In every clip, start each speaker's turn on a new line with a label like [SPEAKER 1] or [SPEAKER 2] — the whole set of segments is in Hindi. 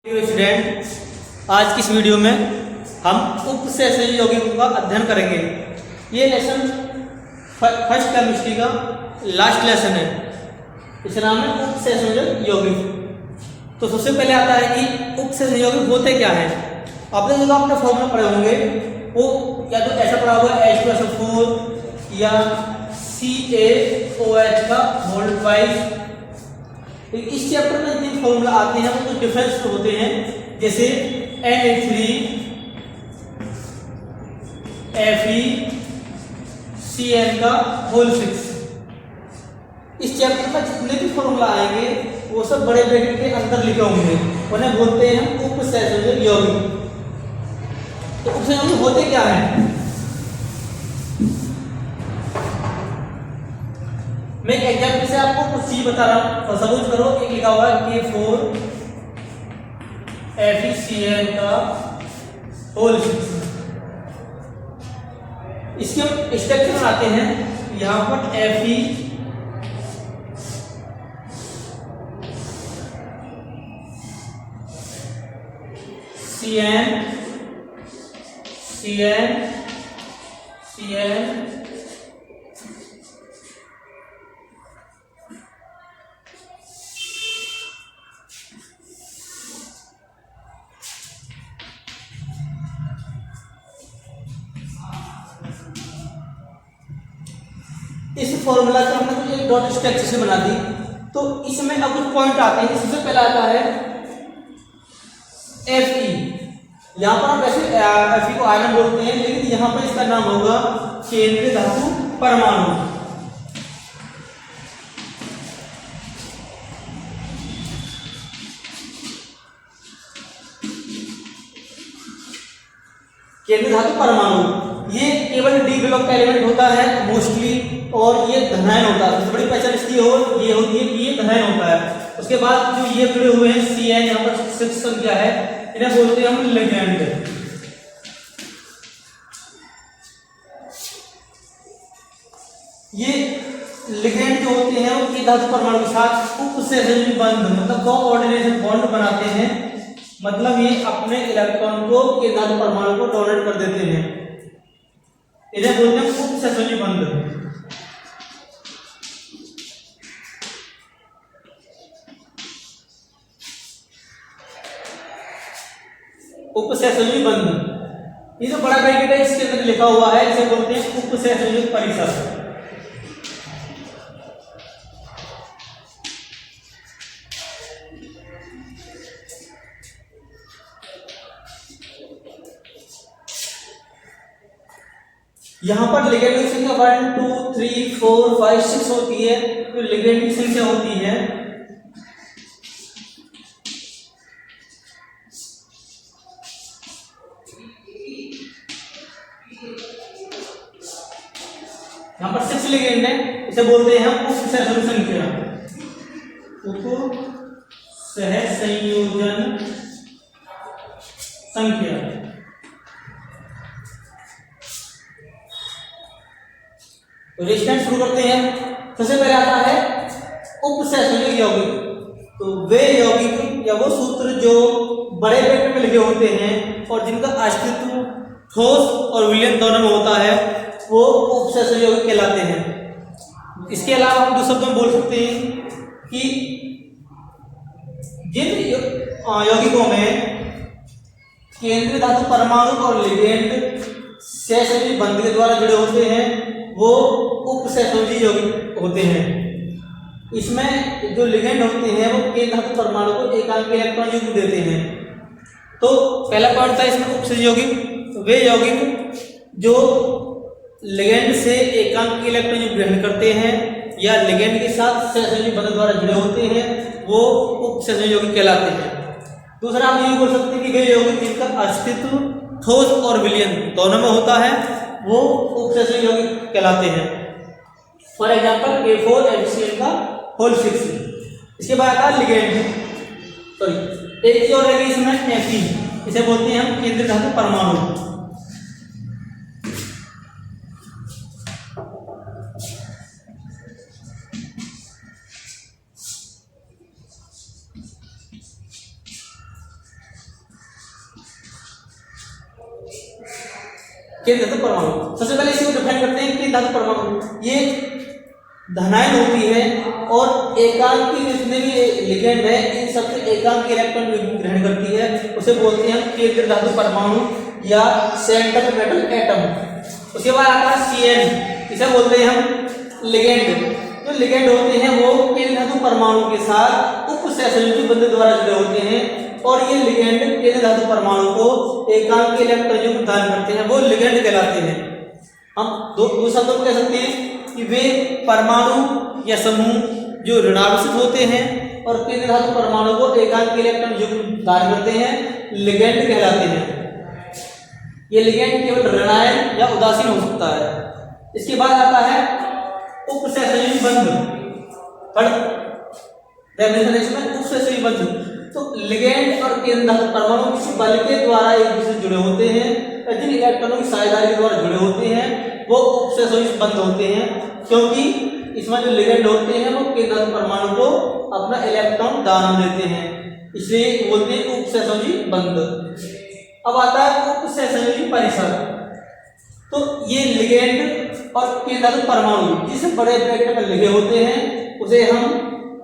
[SPEAKER 1] स्टूडेंट, आज की इस वीडियो में हम उपसहसंयोगी यौगिकों का अध्ययन करेंगे। ये लेसन फर्स्ट केमिस्ट्री का लास्ट लेसन है। इसका नाम है उपसहसंयोगी यौगिक। तो सबसे पहले आता है कि उपसहसंयोगी यौगिक होते क्या हैं। आपने जो अपने फॉर्मूला पढ़े होंगे वो या तो ऐसा पढ़ा होगा H2SO4 या CaOH का होल ट्वाइस। इस चैप्टर में जितने फॉर्मूला आते हैं वो तो डिफरेंस होते हैं, जैसे Na3 FeCN का होल 6। इस चैप्टर में जितने भी फॉर्मूला आएंगे वो सब बड़े ब्रैकेट के अंदर लिखे होंगे, उन्हें बोलते हैं हम उपसहसंयोगी यौगिक। तो उपसहसंयोगी होते क्या हैं? मैं एग्जाम्पल से आपको कुछ चीज बता रहा हूं। और सपोज करो एक लिखा हुआ है K4 FeCN का होल 6। इसके हम स्ट्रक्चर बनाते हैं। यहां पर CN इस फॉर्मूला को हमने कुछ एक डॉट स्ट्रक्चर से बना दी। तो इसमें अब कुछ पॉइंट आते हैं। सबसे पहला आता है Fe। यहाँ पर हम वैसे Fe को आयरन बोलते हैं, लेकिन यहाँ पर इसका नाम होगा केंद्रीय धातु परमाणु। केंद्रीय धातु परमाणु ये केवल डी ब्लॉक का एलिमेंट होता है मोस्टली, और ये धनायन होता है। सबसे बड़ी पहचान इसकी ये होती है कि ये धनायन होता है। उसके बाद जो ये जुड़े हुए हैं Cn, यहाँ पर 6 संख्या है, इन्हें बोलते हैं हम लिगेंड। ये लिगेंड जो होते हैं वो के धातु परमाणु के साथ उपसहसंयोजी बंध मतलब कोऑर्डिनेशन बॉन्ड बनाते हैं। मतलब ये अपने इलेक्ट्रॉन को के धातु परमाणु को डोनेट कर देते हैं। इन्हें बोलते हैं उपसहसंयोजी बंध। उपसहसंयोजी बंध, ये जो बड़ा ब्रैकेट है इसके अंदर लिखा हुआ है, इसे बोलते हैं उपसहसंयोजी परिसर। यहां पर लिगेंड की संख्या 1 2 3 4 5 6 होती है। तो लिगेंड की संख्या होती है यहां पर 6 लिगेंड है, इसे बोलते हैं हम उपसहसंयोजन संख्या। उपसहसंयोजन संख्या। तो रेस्टेंट शुरू करते हैं। सबसे पहले आता है उपसहसंयोगी यौगिक। तो वे यौगिक या वो सूत्र जो बड़े ब्रैकेट में लिखे होते हैं और जिनका अस्तित्व ठोस और विलयन दोनों में होता है वो उपसहसंयोगी यौगिक कहलाते हैं। इसके अलावा हम दूसरे शब्दों में बोल सकते हैं कि जिन यौगिकों में केंद्रीय धातु परमाणु और लिगेंड सहसंयोजी बंध के द्वारा जुड़े होते हैं वो उपसहसंयोजी यौगिक होते हैं। इसमें जो लिगेंड होते हैं वो केंद्रीय धातु परमाणु को एकांक इलेक्ट्रॉन युग्म देते हैं। तो पहला पॉइंट था इसमें उपसहसंयोजी यौगिक, वे यौगिक जो लिगेंड से एकांक इलेक्ट्रॉन युग्म ग्रहण करते हैं या लिगेंड के साथ सहसंयोजी बंध द्वारा जुड़े होते हैं वो उपसहसंयोजी यौगिक कहलाते हैं। दूसरा हम ये बोल सकते हैं कि वे यौगिक जिनका अस्तित्व ठोस और विलयन दोनों में होता है वो उपसहसंयोजी यौगिक कहलाते हैं। फॉर एग्जांपल K4 FeCN का होल 6। इसके बाद आता है लिगेंड। सॉरी, एक चीज और रहेगी इसमें Fe, इसे बोलते हैं हम केंद्रीय धातु परमाणु। केंद्र धातु परमाणु। सबसे पहले इसी को डिफाइन करते हैं केंद्र धातु परमाणु। ये धनायन होती है और एकांकी जितने भी लिगेंड है इन सबसे एकांकी इलेक्ट्रॉन ग्रहण करती है, उसे बोलते हैं केंद्र धातु परमाणु या सेंट्रल मेटल एटम। उसके बाद आता है CN, इसे बोलते हैं हम लिगेंड। जो लिगेंड होते हैं वो केंद्र धातु परमाणु के साथ उपसहसंयोजी बंध द्वारा जुड़े होते हैं और ये लिगेंड केंद्र धातु परमाणु को एकांकी इलेक्ट्रॉन जो प्रदान करते हैं वो लिगेंड कहलाते हैं। हम दो शब्दों को कह सकते हैं कि वे परमाणु या समूह जो ऋणावेशित होते हैं और केंद्र धातु परमाणु को एकांकी इलेक्ट्रॉन जो प्रदान करते हैं लिगेंड कहलाते हैं। ये लिगेंड केवल ऋणायन या उदासीन हो सकता है। इसके बाद आता है उपसहसंयोजी बंध। डेफिनेशन में उपसहसंयोजी बंध, तो लिगेंड और केंद्र धातु परमाणु किसी बल के द्वारा एक दूसरे से जुड़े होते हैं, जिन इलेक्ट्रॉनों की साझेदारी के द्वारा जुड़े होते हैं वो उपसहसंयोजी बंध होते हैं, क्योंकि इसमें जो लिगेंड होते हैं वो केंद्र धातु परमाणु को अपना इलेक्ट्रॉन दान देते हैं, इसलिए बोलते हैं उपसहसंयोजी बंध। अब आता है उपसहसंयोजी परिसर। तो ये लिगेंड और केंद्र धातु परमाणु जिस बड़े ब्रैकेट में लगे होते हैं उसे हम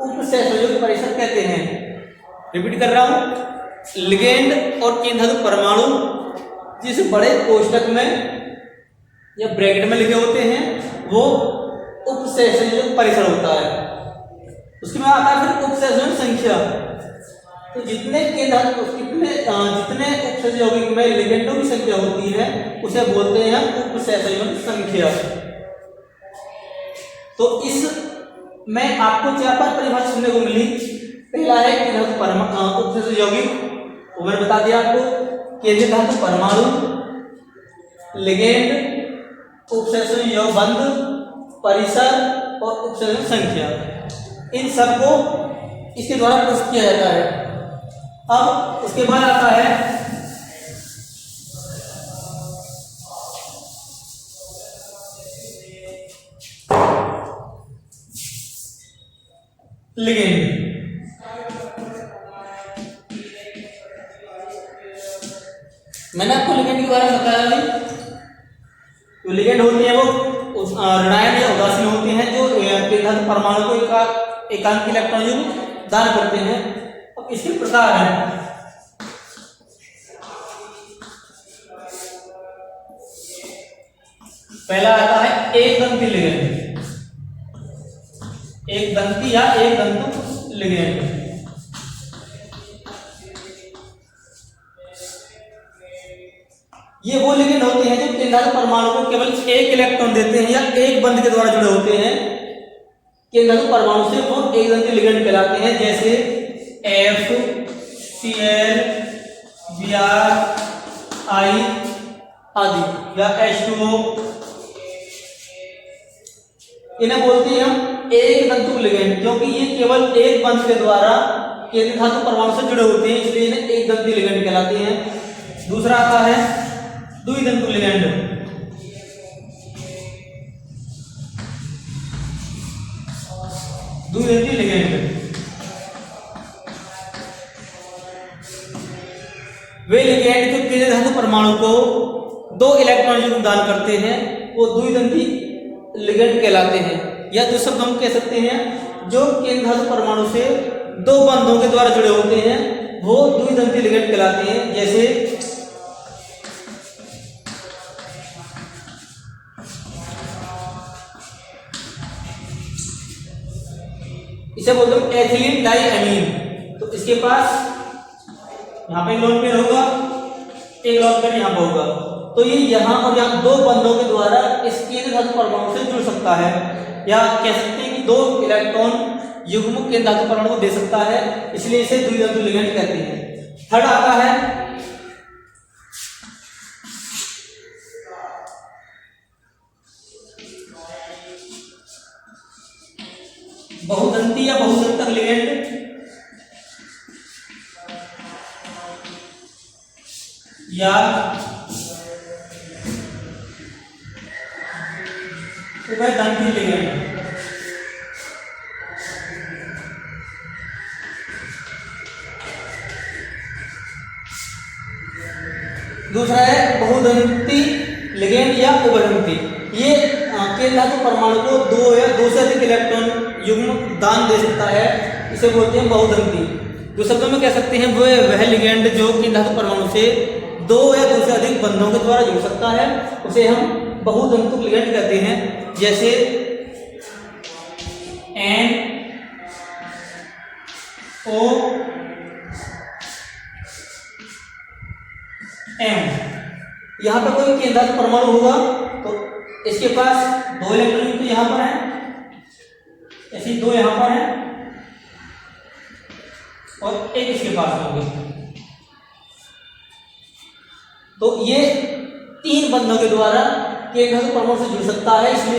[SPEAKER 1] उपसहसंयोजी परिसर कहते हैं। रिपीट कर रहा हूं, लिगेंड और केंद्र धातु परमाणु जिस बड़े कोष्टक में या ब्रैकेट में लिखे होते हैं वो उपसहसंयोजी परिसर होता है। उसके बाद आता है फिर उपसहसंयोजी संख्या। तो जितने उपसहसंयोजी यौगिक में लिगेंडों की संख्या होती है उसे बोलते हैं उपसहसंयोजी संख्या। तो इस में आपको 4-5 परिभाषा सुनने को मिली। पहला है केंद्र धातु उपसहसंयोजी यौगिक, वो मैंने बता दिया आपको। केंद्र धातु परमाणु, लिगेंड, उपसहसंयोजी यौगिक बंध, परिसर और उपसहसंयोजी संख्या, इन सबको इसके द्वारा प्रस्तुत किया जाता है। अब उसके बाद आता है लिगेंड। मैंने आपको लिगेंड के बारे में बताया नहीं। तो लिगेंड होती है वो ऋणायन या उदासीन होते हैं जो केंद्र धातु परमाणु को एकांकी इलेक्ट्रॉन दान करते हैं। अब इसके प्रकार हैं। पहला आता है एक दंती लिगेंड, एक दंती या एक दंतु लिगेंड। ये वो लिगेंड होते हैं जो केंद्र धातु परमाणु को केवल एक इलेक्ट्रॉन देते हैं या एक बंध के द्वारा जुड़े होते हैं। केंद्र धातु परमाणु से वो एक दंती लिगेंड कहलाते हैं, जैसे FCl, Br, I आदि या H2O। इन्हें बोलते हैं हम एक दंतु लिगेंड, क्योंकि ये केवल एक बंध के द्वारा केंद्र धातु परमाणु से जुड़े होते हैं, इसलिए इन्हें एक दंती लिगेंड कहलाते हैं। दूसरा आता है द्विदंतु लिगेंड। द्विदंती लिगेंड वे लिगेंड जो केंद्र धातु परमाणु को 2 इलेक्ट्रॉन जो दान करते हैं वो द्विदंती लिगेंड कहलाते हैं। या दूसरा शब्द हम कह सकते हैं जो केंद्र धातु परमाणु से 2 बंधों के द्वारा जुड़े होते हैं वो द्विदंती लिगेंड कहलाते हैं, जैसे इसे बोलते हैं एथिलीन डाइअमीन। तो इसके पास यहाँ पे लोन पेयर होगा, एक लोन पेयर यहाँ पे होगा, तो ये यहाँ और यहाँ 2 बंधों के द्वारा इस केंद्र धातु परमाणु से जुड़ सकता है, या कह सकते हैं कि 2 इलेक्ट्रॉन युग्म केंद्र धातु परमाणु को दे सकता है, इसलिए इसे द्विदंतु लिगेंड कहते हैं। थर्ड आता है बहुदंती या बहुसंतक लिगेंड। या उभयदंती लिगेंड। दूसरा है बहुदंती लिगेंड या उभयनिष्ठ, ये केंद्र धातु परमाणु को दो से अधिक इलेक्ट्रॉन युग्म दान दे सकता है, इसे बोलते हैं बहुधंती। जो शब्दों में कह सकते हैं वह लिगेंड जो केंद्र धातु परमाणु से दो या दो से अधिक बंधों के द्वारा जुड़ सकता है, उसे हम बहुधंतुक लिगेंड कहते हैं। जैसे NOM, यहाँ पर कोई केंद्र धातु परमाणु होगा तो इसके पास दो इलेक्ट्रॉन तो यहाँ पर है, ऐसे दो यहाँ पर है और एक इसके पास होंगे, तो ये तीन बंधों के द्वारा केंद्र धातु परमाणु से जुड़ सकता है। इसलिए